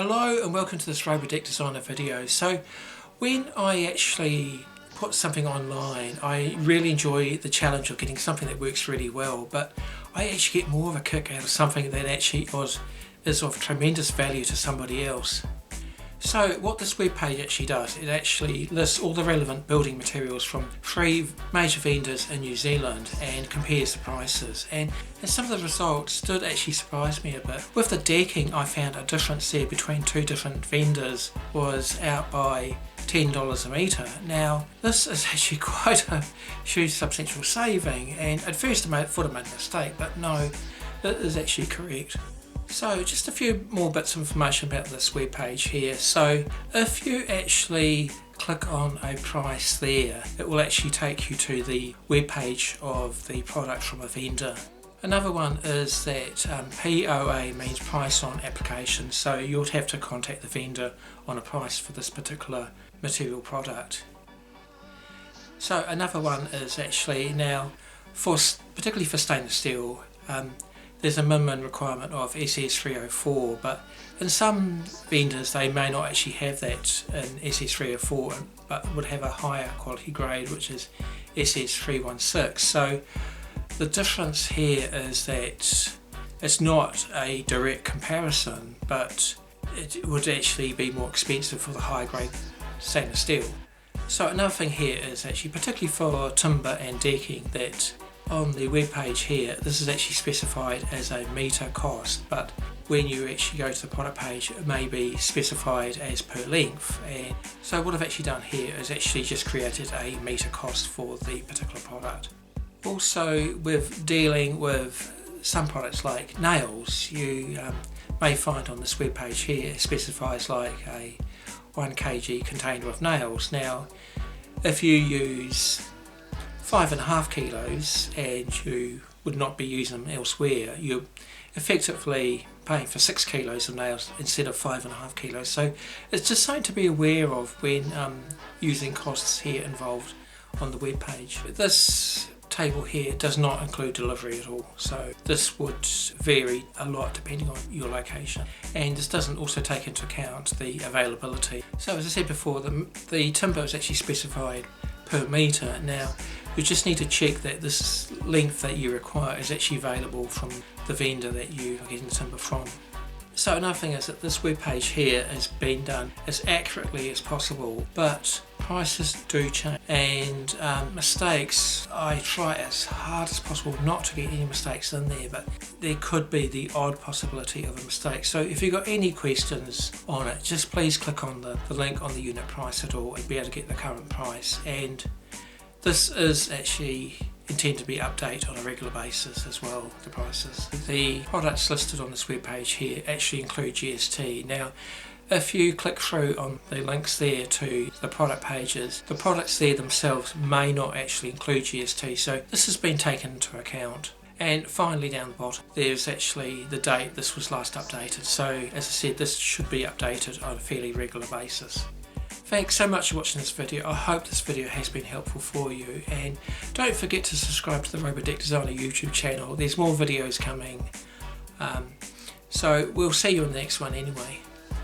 Hello and welcome to this Robo designer video. So when I actually put something online, I really enjoy the challenge of getting something that works really well, but I actually get more of a kick out of something that actually is of tremendous value to somebody else. So what this web page actually does, it actually lists all the relevant building materials from 3 major vendors in New Zealand and compares the prices, and some of the results did actually surprise me a bit. With the decking, I found a difference there between 2 different vendors was out by $10 a metre. Now this is actually quite a huge substantial saving, and at first I thought I made a mistake, but no, that is actually correct. So just a few more bits of information about this web page here. So if you actually click on a price there, it will actually take you to the web page of the product from a vendor. Another one is that POA means price on application, so you'll have to contact the vendor on a price for this particular material product. So another one is actually now, particularly for stainless steel, there's a minimum requirement of SS304, but in some vendors they may not actually have that in SS304, but would have a higher quality grade, which is SS316. So the difference here is that it's not a direct comparison, but it would actually be more expensive for the high grade stainless steel. So another thing here is actually, particularly for timber and decking, that on the web page here, this is actually specified as a metre cost, but when you actually go to the product page, it may be specified as per length. And so what I've actually done here is actually just created a metre cost for the particular product. Also, with dealing with some products like nails, you may find on this web page here it specifies like a 1 kg container of nails. Now if you use 5.5 kilos and you would not be using them elsewhere, you're effectively paying for 6 kilos of nails instead of 5.5 kilos. So it's just something to be aware of when using costs here involved on the web page. This table here does not include delivery at all, so this would vary a lot depending on your location, and this doesn't also take into account the availability. So as I said before, the timber is actually specified per metre. Now you just need to check that this length that you require is actually available from the vendor that you are getting the timber from. So another thing is that this web page here has been done as accurately as possible, but prices do change, and mistakes, I try as hard as possible not to get any mistakes in there, but there could be the odd possibility of a mistake. So if you've got any questions on it, just please click on the link on the unit price at all and be able to get the current price. And this is actually intended to be updated on a regular basis as well, the prices. The products listed on this web page here actually include GST. Now if you click through on the links there to the product pages, the products there themselves may not actually include GST, so this has been taken into account. And finally down the bottom there's actually the date this was last updated, so as I said, this should be updated on a fairly regular basis. Thanks so much for watching this video. I hope this video has been helpful for you, and don't forget to subscribe to the Robo Designer YouTube channel. There's more videos coming, so we'll see you in the next one anyway.